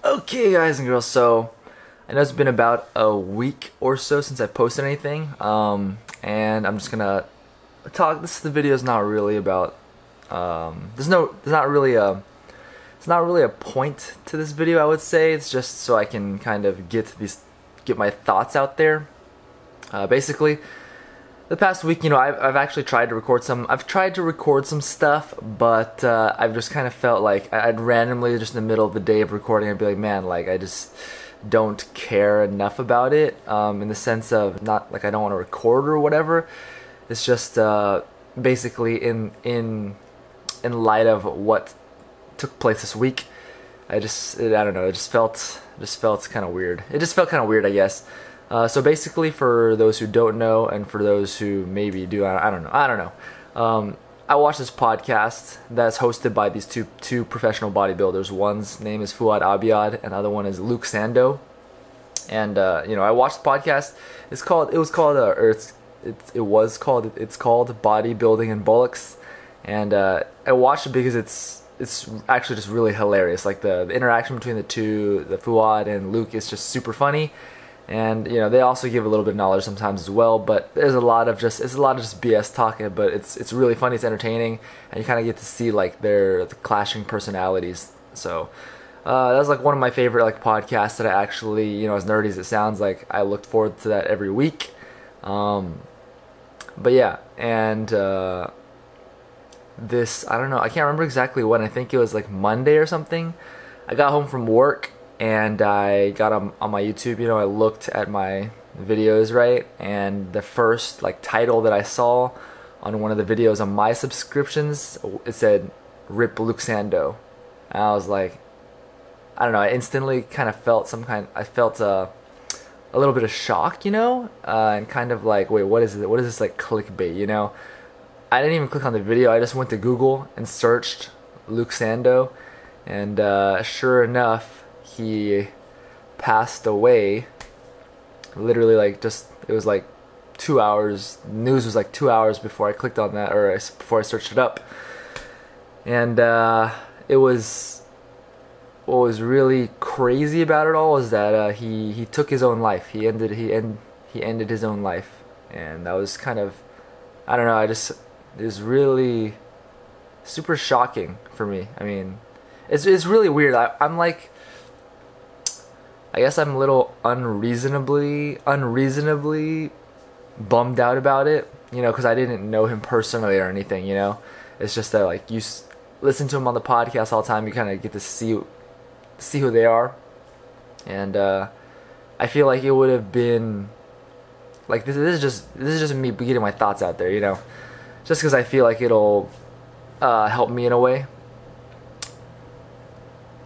Okay, guys and girls, so I know it's been about a week or so since I posted anything, and I'm just gonna talk. The video is not really about. There's not really a point to this video. I would say it's just so I can kind of get my thoughts out there. Basically, the past week, I've actually tried to record some. I've tried to record some stuff, but I've just kind of felt like I'd randomly, just in the middle of the day of recording, I'd be like, man, like I just don't care enough about it. In the sense of not like I don't want to record or whatever. It's just basically in light of what took place this week. I don't know. It just felt kind of weird. It just felt kind of weird, I guess. So basically, for those who don't know, and for those who maybe do, I don't know. I watched this podcast that's hosted by these two professional bodybuilders. One's name is Fuad Abiad, and the other one is Luke Sando. And I watched the podcast. It's called Bodybuilding and Bullocks. And I watched it because it's actually just really hilarious. Like the interaction between the two, the Fuad and Luke, is just super funny. And they also give a little bit of knowledge sometimes as well, but there's a lot of just BS talking, but it's really funny, it's entertaining, and you kind of get to see like the clashing personalities. So that was like one of my favorite like podcasts that I actually, as nerdy as it sounds, like I looked forward to that every week. But yeah, and this, I don't know, I can't remember exactly when. I think it was like Monday or something. I got home from work and I got on my YouTube. I looked at my videos, right, and the first like title that I saw on one of the videos on my subscriptions, it said "Rip Luke Sando," and I was like, I don't know, I instantly kind of felt I felt a little bit of shock, and kind of like, wait, what is it? What is this, like clickbait? I didn't even click on the video. I just went to Google and searched Luke Sando, and sure enough, he passed away. Literally, like, it was like 2 hours. News was like 2 hours before I clicked on that, or before I searched it up. And it was, what was really crazy about it all is that he took his own life. He ended his own life, and that was kind of, I don't know. It was really super shocking for me. I mean, it's really weird. I'm like, I guess I'm a little unreasonably bummed out about it, because I didn't know him personally or anything, It's just that, like, you listen to him on the podcast all the time, you kind of get to see who they are, and I feel like it would have been, like, this is just me getting my thoughts out there, just because I feel like it'll help me in a way.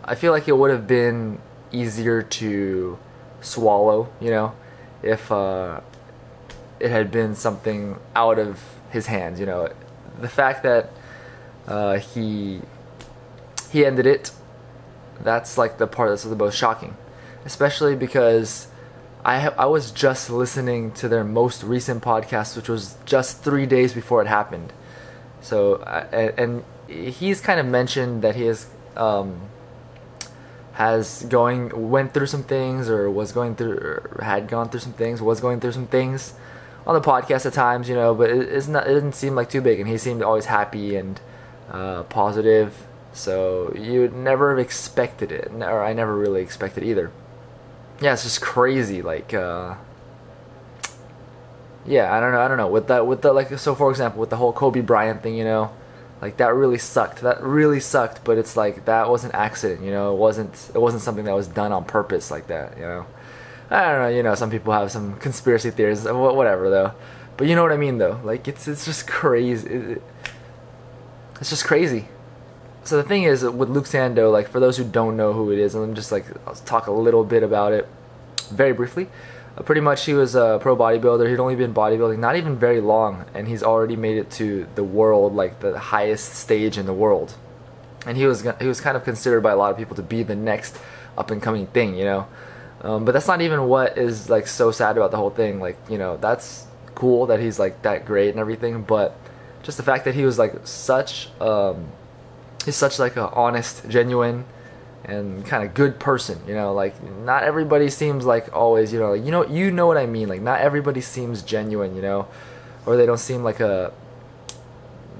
I feel like it would have been easier to swallow, if it had been something out of his hands. The fact that he ended it, that's like the part that's the most shocking, especially because I was just listening to their most recent podcast, which was just 3 days before it happened. So and he's kind of mentioned that he is went through some things, or had gone through some things, was going through some things on the podcast at times, but it didn't seem like too big, and he seemed always happy and positive, so you'd never have expected it, or I never really expected either. Yeah, it's just crazy, like yeah, I don't know, with the like, so for example, with the whole Kobe Bryant thing, like that really sucked, but it's like, that was an accident, it wasn't something that was done on purpose like that, I don't know, some people have some conspiracy theories, whatever though, but you know what I mean though, like, it's just crazy, it's just crazy. So the thing is, with Luke Sando, like, for those who don't know who it is, let me just like, I'll talk a little bit about it very briefly. Pretty much, he was a pro bodybuilder. He'd only been bodybuilding not even very long, and he's already made it to the world, like the highest stage in the world. And he was kind of considered by a lot of people to be the next up and coming thing, But that's not even what is like so sad about the whole thing. Like, that's cool that he's like that great and everything, but just the fact that he was like he's such like a honest, genuine, and kind of good person, you know, like not everybody seems like always, you know, like, you know what I mean, like not everybody seems genuine, you know, or they don't seem like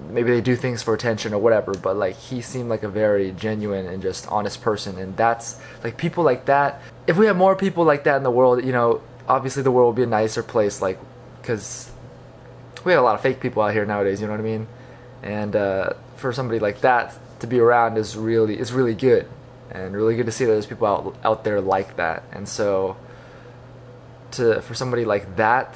maybe they do things for attention or whatever, but like he seemed like a very genuine and just honest person. And that's like, people like that, if we have more people like that in the world, you know, obviously the world will be a nicer place, like, because we have a lot of fake people out here nowadays, you know what I mean? And for somebody like that to be around is really good, and really good to see that there's people out there like that. And so for somebody like that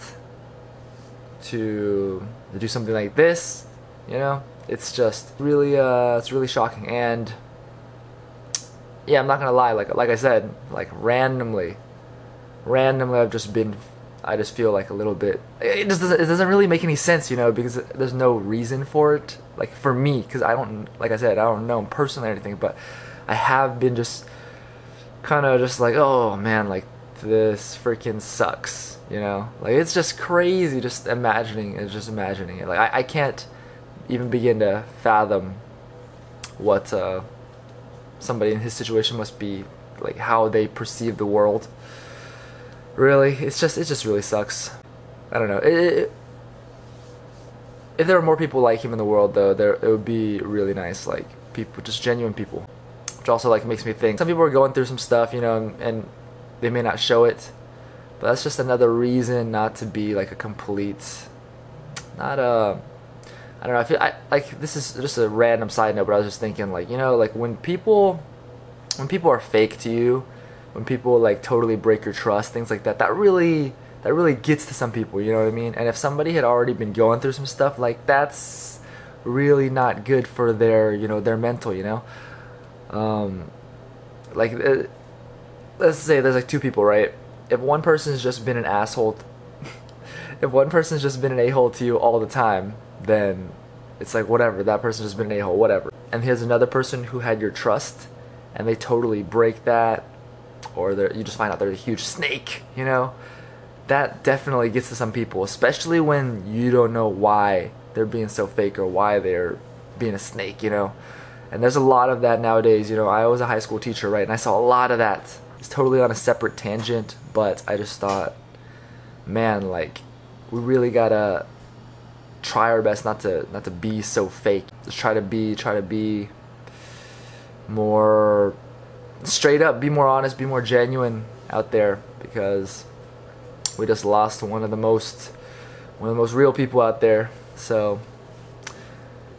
to do something like this, you know, it's just really it's really shocking. And yeah, I'm not gonna lie, like I said, like randomly I just feel like a little bit, it doesn't really make any sense, you know, because there's no reason for it, like for me, because like I said, I don't know him personally or anything, but I have been just kind of just like, oh man, like this freaking sucks, you know, like it's just crazy just imagining it. Like I can't even begin to fathom what somebody in his situation must be like, how they perceive the world. Really, it just really sucks. I don't know. If there were more people like him in the world, though, it would be really nice. Like people, just genuine people. Which also like makes me think some people are going through some stuff, you know, and they may not show it, but that's just another reason not to be like a complete, not a. I don't know. I feel like this is just a random side note, but I was just thinking, like, you know, like when people are fake to you, when people like totally break your trust, things like that, that really gets to some people, you know what I mean? And if somebody had already been going through some stuff, like that's really not good for their, you know, their mental, you know? Like let's say there's like two people, right? If one person's just been an asshole, if one person's just been an a-hole to you all the time, then it's like whatever, that person's just been an a-hole, whatever. And here's another person who had your trust and they totally break that, or you just find out they're a huge snake, you know? That definitely gets to some people, especially when you don't know why they're being so fake or why they're being a snake, you know? And there's a lot of that nowadays, you know. I was a high school teacher, right? And I saw a lot of that. It's totally on a separate tangent, but I just thought, man, like, we really gotta try our best not to be so fake. Just try to be more straight up, be more honest, be more genuine out there, because we just lost one of the most real people out there. So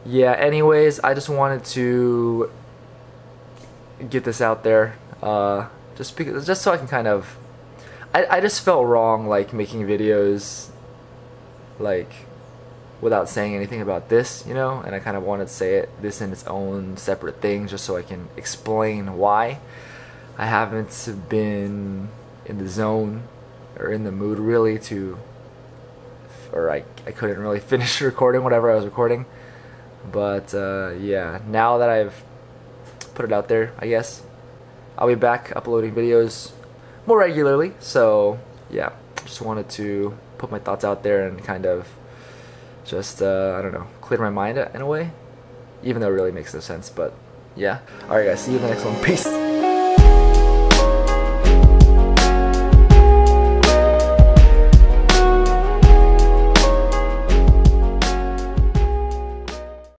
yeah, anyways, I just wanted to get this out there, just so I can kind of, I just felt wrong like making videos like without saying anything about this, you know, and I kind of wanted to say this in its own separate thing, just so I can explain why I haven't been in the zone or in the mood really or I couldn't really finish recording whatever I was recording. But yeah, now that I've put it out there, I guess I'll be back uploading videos more regularly. So yeah, just wanted to put my thoughts out there and kind of just I don't know, clear my mind in a way, even though it really makes no sense. But yeah, alright guys, see you in the next one. Peace.